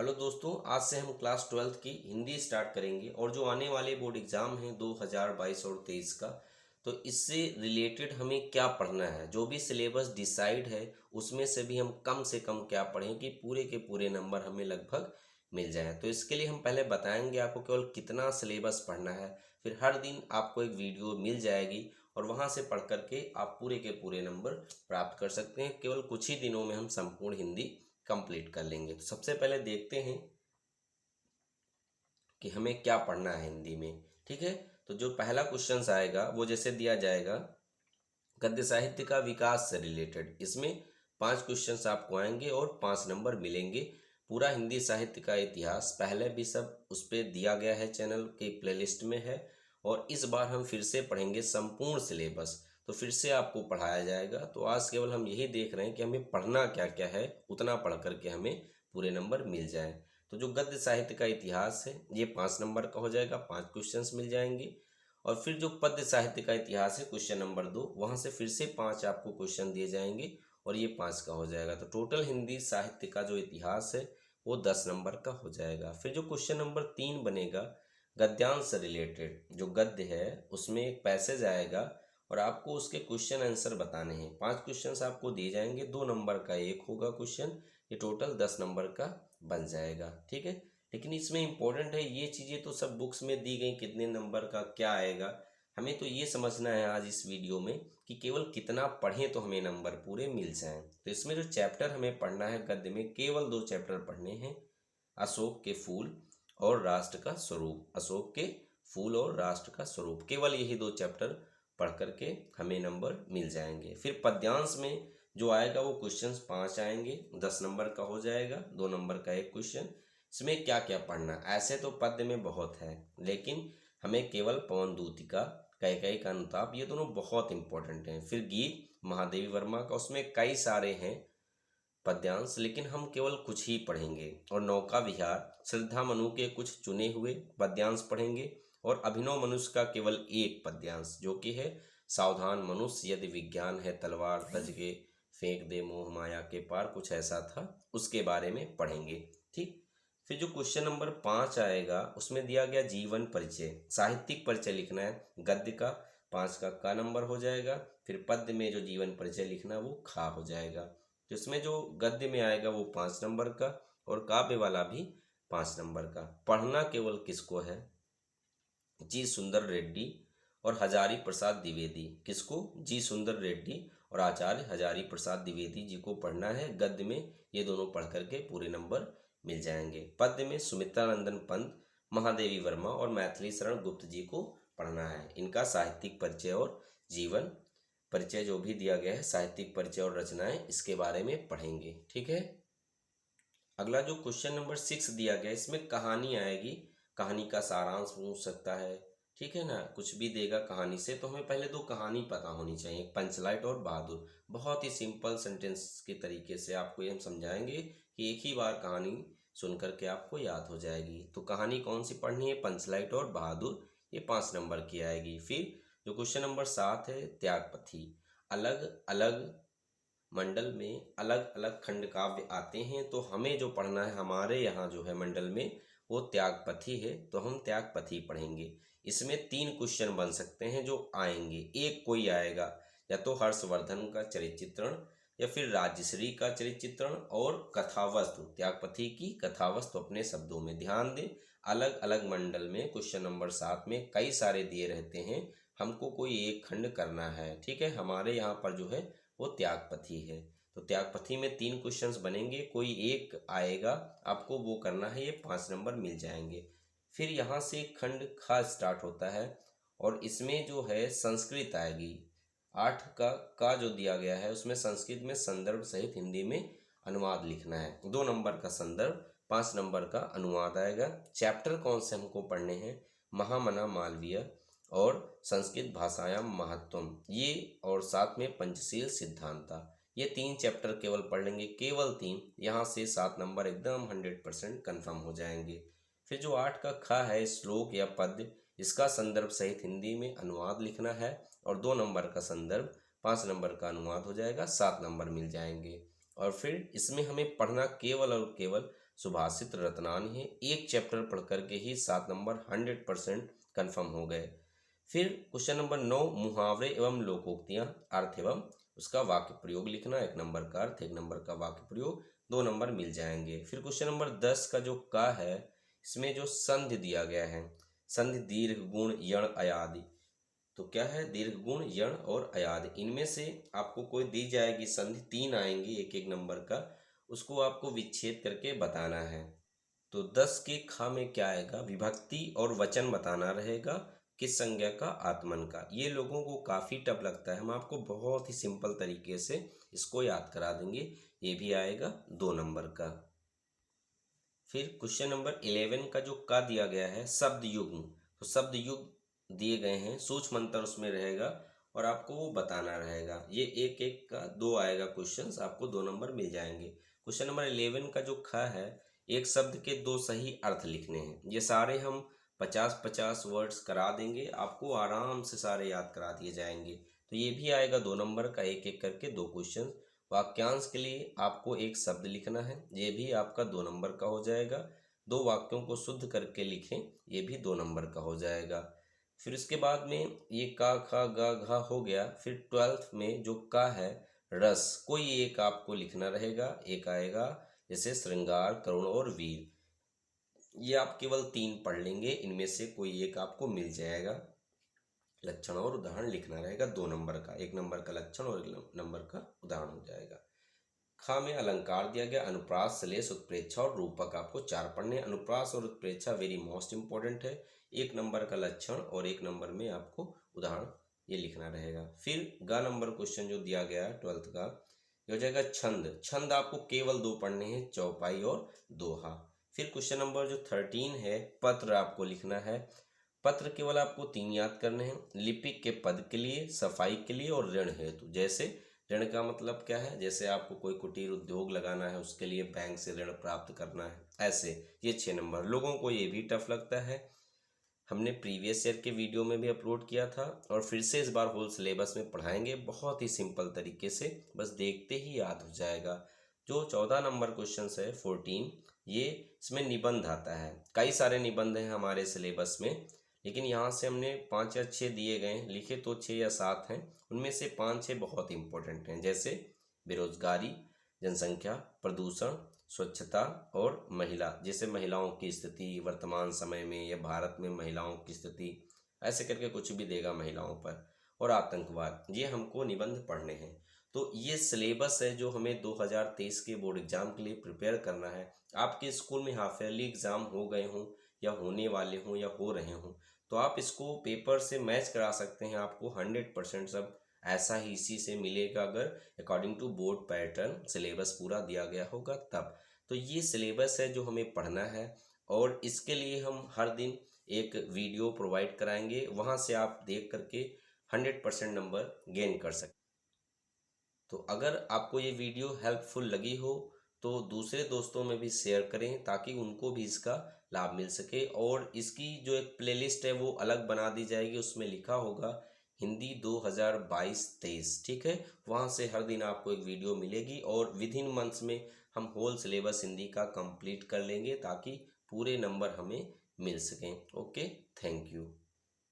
Hello दोस्तों, आज से हम क्लास 12th की हिंदी स्टार्ट करेंगे और जो आने वाले बोर्ड एग्ज़ाम हैं 2022 और 23 का, तो इससे रिलेटेड हमें क्या पढ़ना है। जो भी सिलेबस डिसाइड है उसमें से कम क्या पढ़ें कि पूरे के पूरे नंबर हमें लगभग मिल जाएं। तो इसके लिए हम पहले बताएंगे आपको केवल कितना सिलेबस पढ़ना है, फिर हर दिन आपको एक वीडियो मिल जाएगी और वहां से पढ़ करके आप पूरे के पूरे नंबर प्राप्त कर सकते हैं। केवल कुछ ही दिनों में हम संपूर्ण हिंदी कंप्लीट कर लेंगे। तो सबसे पहले देखते हैं कि हमें क्या पढ़ना है हिंदी में। ठीक है, तो जो पहला क्वेश्चन आएगा वो जैसे दिया जाएगा, गद्य साहित्य का विकास से रिलेटेड। इसमें 5 क्वेश्चंस आपको आएंगे और 5 नंबर मिलेंगे। पूरा हिंदी साहित्य का इतिहास पहले भी सब उस पर दिया गया है, चैनल के प्लेलिस्ट में है। और इस बार हम फिर से पढ़ेंगे संपूर्ण सिलेबस, तो फिर से आपको पढ़ाया जाएगा। तो आज केवल हम यही देख रहे हैं कि हमें पढ़ना क्या क्या है, उतना पढ़ करके हमें पूरे नंबर मिल जाए। तो जो गद्य साहित्य का इतिहास है ये 5 नंबर का हो जाएगा, 5 क्वेश्चंस मिल जाएंगे। और फिर जो पद्य साहित्य का इतिहास है क्वेश्चन नंबर 2, वहाँ से फिर से 5 आपको क्वेश्चन दिए जाएंगे और ये 5 का हो जाएगा। तो टोटल हिंदी साहित्य का जो इतिहास है वो 10 नंबर का हो जाएगा। फिर जो क्वेश्चन नंबर 3 बनेगा, गद्यांश से रिलेटेड जो गद्य है उसमें एक पैसेज आएगा और आपको उसके क्वेश्चन आंसर बताने हैं। 5 क्वेश्चन आपको दिए जाएंगे, 2 नंबर का एक होगा क्वेश्चन, ये टोटल 10 नंबर का बन जाएगा। ठीक है, लेकिन इसमें इंपॉर्टेंट है, ये चीज़ें तो सब बुक्स में दी गई, कितने नंबर का क्या आएगा, हमें तो ये समझना है आज इस वीडियो में कि केवल कितना पढ़ें तो हमें नंबर पूरे मिल जाएं। तो इसमें जो चैप्टर हमें पढ़ना है गद्य में, केवल 2 चैप्टर पढ़ने हैं, अशोक के फूल और राष्ट्र का स्वरूप। अशोक के फूल और राष्ट्र का स्वरूप, केवल यही 2 चैप्टर पढ़ करके हमें नंबर मिल जाएंगे। फिर पद्यांश में जो आएगा वो क्वेश्चंस 5 आएंगे, 10 नंबर का हो जाएगा, 2 नंबर का एक क्वेश्चन। इसमें क्या क्या पढ़ना, ऐसे तो पद्य में बहुत है लेकिन हमें केवल पवन दूतिका, कैकेयी का अनुताप, ये दोनों बहुत इंपॉर्टेंट हैं। फिर गीत महादेवी वर्मा का, उसमें कई सारे हैं पद्यांश लेकिन हम केवल कुछ ही पढ़ेंगे। और नौका विहार, श्रद्धा मनु के कुछ चुने हुए पद्यांश पढ़ेंगे। और अभिनव मनुष्य का केवल एक पद्यांश जो कि है, सावधान मनुष्य यदि विज्ञान है तलवार तज के फेंक दे मोह माया के पार, कुछ ऐसा था, उसके बारे में पढ़ेंगे। ठीक, फिर जो क्वेश्चन नंबर 5 आएगा उसमें दिया गया जीवन परिचय, साहित्यिक परिचय लिखना है गद्य का, 5 का नंबर हो जाएगा। फिर पद्य में जो जीवन परिचय लिखना है वो खा हो जाएगा। जिसमें जो गद्य में आएगा वो 5 नंबर का और काव्य वाला भी 5 नंबर का। पढ़ना केवल किसको है, जी सुंदर रेड्डी और हजारी प्रसाद द्विवेदी। किसको, जी सुंदर रेड्डी और आचार्य हजारी प्रसाद द्विवेदी जी को पढ़ना है गद्य में। ये दोनों पढ़ करके पूरे नंबर मिल जाएंगे। पद्य में सुमित्रानंदन पंत, महादेवी वर्मा और मैथिली शरण गुप्त जी को पढ़ना है। इनका साहित्यिक परिचय और जीवन परिचय जो भी दिया गया है, साहित्यिक परिचय और रचनाएं, इसके बारे में पढ़ेंगे। ठीक है, अगला जो क्वेश्चन नंबर 6 दिया गया, इसमें कहानी आएगी, कहानी का सारांश पूछ सकता है। ठीक है ना, कुछ भी देगा कहानी से, तो हमें पहले 2 कहानी पता होनी चाहिए, पंचलाइट और बहादुर। बहुत ही सिंपल सेंटेंस के तरीके से आपको ये हम समझाएंगे कि एक ही बार कहानी सुन करके आपको याद हो जाएगी। तो कहानी कौन सी पढ़नी है, पंचलाइट और बहादुर, ये 5 नंबर की आएगी। फिर जो क्वेश्चन नंबर 7 है, त्यागपथी। अलग अलग मंडल में अलग अलग खंड काव्य आते हैं, तो हमें जो पढ़ना है हमारे यहाँ जो है मंडल में वो त्यागपथी है, तो हम त्यागपथी पढ़ेंगे। इसमें 3 क्वेश्चन बन सकते हैं जो आएंगे, एक कोई आएगा, या तो हर्षवर्धन का चरित्र चित्रण या फिर राजश्री का चरित्र चित्रण और कथावस्तु, त्यागपथी की कथावस्तु अपने शब्दों में। ध्यान दें, अलग अलग मंडल में क्वेश्चन नंबर 7 में कई सारे दिए रहते हैं, हमको कोई एक खंड करना है। ठीक है, हमारे यहाँ पर जो है वो त्यागपथी है। तो त्यागपथी में 3 क्वेश्चंस बनेंगे, कोई एक आएगा, आपको वो करना है, ये 5 नंबर मिल जाएंगे। फिर यहाँ से खंड खा स्टार्ट होता है और इसमें जो है संस्कृत आएगी। 8 का जो दिया गया है उसमें संस्कृत में संदर्भ सहित हिंदी में अनुवाद लिखना है। 2 नंबर का संदर्भ, 5 नंबर का अनुवाद आएगा। चैप्टर कौन से हमको पढ़ने हैं, महामना मालवीय और संस्कृत भाषायाम महत्वम, ये और साथ में पंचशील सिद्धांता, ये 3 चैप्टर केवल पढ़ लेंगे, केवल 3। यहाँ से 7 नंबर एकदम 100% कन्फर्म हो जाएंगे। फिर जो 8 का खा है, श्लोक या पद्य, इसका संदर्भ सहित हिंदी में अनुवाद लिखना है और 2 नंबर का संदर्भ, 5 नंबर का अनुवाद हो जाएगा, 7 नंबर मिल जाएंगे। और फिर इसमें हमें पढ़ना केवल और केवल सुभाषित रत्नानी है। एक चैप्टर पढ़ करके ही 7 नंबर 100% कन्फर्म हो गए। फिर क्वेश्चन नंबर 9, मुहावरे एवं लोकोक्तियाँ, अर्थ एवं उसका वाक्य प्रयोग लिखना। 1 नंबर का अर्थ, 1 नंबर का वाक्य प्रयोग, 2 नंबर मिल जाएंगे। फिर क्वेश्चन नंबर 10 का जो का है, इसमें जो संधि दिया गया है, संधि दीर्घ गुण यण अयादि, तो क्या है, दीर्घ गुण यण और अयादि, इनमें से आपको कोई दी जाएगी संधि, 3 आएंगी एक एक नंबर का, उसको आपको विच्छेद करके बताना है। तो 10 के खा में क्या आएगा, विभक्ति और वचन बताना रहेगा, किस संज्ञा का, आत्मन का। ये लोगों को काफ़ी टफ लगता है, हम आपको बहुत ही सिंपल तरीके से इसको याद करा देंगे। ये भी आएगा 2 नंबर का। फिर क्वेश्चन नंबर 11 का जो का दिया गया है, शब्द युग्म, तो शब्द युग्म दिए गए हैं, सूक्ष्म अंतर उसमें रहेगा और आपको वो बताना रहेगा। ये एक एक का 2 आएगा क्वेश्चंस, आपको 2 नंबर मिल जाएंगे। क्वेश्चन नंबर 11 का जो ख है, एक शब्द के 2 सही अर्थ लिखने हैं। ये सारे हम 50-50 वर्ड्स करा देंगे, आपको आराम से सारे याद करा दिए जाएंगे। तो ये भी आएगा 2 नंबर का, एक एक करके 2 क्वेश्चन। वाक्यांश के लिए आपको एक शब्द लिखना है, ये भी आपका 2 नंबर का हो जाएगा। 2 वाक्यों को शुद्ध करके लिखें, ये भी 2 नंबर का हो जाएगा। फिर इसके बाद में ये का खा गा घा हो गया। फिर 12th में जो का है, रस, कोई एक आपको लिखना रहेगा। एक आएगा जैसे श्रृंगार, करुण और वीर, ये आप केवल 3 पढ़ लेंगे, इनमें से कोई एक आपको मिल जाएगा। लक्षण और उदाहरण लिखना रहेगा 2 नंबर का, 1 नंबर का लक्षण और 1 नंबर का उदाहरण हो जाएगा। खा में अलंकार दिया गया, अनुप्रास, श्लेष, उत्प्रेक्षा और रूपक, आपको 4 पढ़ने। अनुप्रास और उत्प्रेक्षा वेरी मोस्ट इंपॉर्टेंट है। 1 नंबर का लक्षण और 1 नंबर में आपको उदाहरण ये लिखना रहेगा। फिर ग नंबर क्वेश्चन जो दिया गया है 12th का, ये हो जाएगा छंद। छंद आपको केवल 2 पढ़ने हैं, चौपाई और दोहा। फिर क्वेश्चन नंबर जो 13 है, पत्र आपको लिखना है। पत्र केवल आपको 3 याद करने हैं, लिपिक के पद के लिए, सफाई के लिए और ऋण हेतु। जैसे ऋण का मतलब क्या है, जैसे आपको कोई कुटीर उद्योग लगाना है, उसके लिए बैंक से ऋण प्राप्त करना है, ऐसे। ये 6 नंबर। लोगों को ये भी टफ लगता है, हमने प्रीवियस ईयर के वीडियो में भी अपलोड किया था और फिर से इस बार होल सिलेबस में पढ़ाएंगे, बहुत ही सिंपल तरीके से, बस देखते ही याद हो जाएगा। जो 14 नंबर क्वेश्चन है 14, ये इसमें निबंध आता है। कई सारे निबंध हैं हमारे सिलेबस में, लेकिन यहाँ से हमने 5 या 6 दिए गए हैं, लिखे तो 6 या 7 हैं, उनमें से 5-6 बहुत इंपॉर्टेंट हैं। जैसे बेरोजगारी, जनसंख्या, प्रदूषण, स्वच्छता और महिला, जैसे महिलाओं की स्थिति वर्तमान समय में या भारत में महिलाओं की स्थिति, ऐसे करके कुछ भी देगा महिलाओं पर, और आतंकवाद, ये हमको निबंध पढ़ने हैं। तो ये सिलेबस है जो हमें 2023 के बोर्ड एग्जाम के लिए प्रिपेयर करना है। आपके स्कूल में हाफ ईयरली एग्जाम हो गए हों या होने वाले हों या हो रहे हों, तो आप इसको पेपर से मैच करा सकते हैं, आपको 100% सब ऐसा ही इसी से मिलेगा अगर according to board pattern syllabus पूरा दिया गया होगा तब। तो ये सिलेबस है जो हमें पढ़ना है और इसके लिए हम हर दिन एक वीडियो प्रोवाइड कराएंगे, वहाँ से आप देख करके 100% नंबर गेन कर सकते। तो अगर आपको ये वीडियो हेल्पफुल लगी हो तो दूसरे दोस्तों में भी शेयर करें ताकि उनको भी इसका लाभ मिल सके। और इसकी जो एक प्लेलिस्ट है वो अलग बना दी जाएगी, उसमें लिखा होगा हिंदी 2022-23, ठीक है। वहाँ से हर दिन आपको एक वीडियो मिलेगी और विद इन मंथ्स में हम होल सिलेबस हिंदी का कंप्लीट कर लेंगे ताकि पूरे नंबर हमें मिल सकें। Okay, thank you.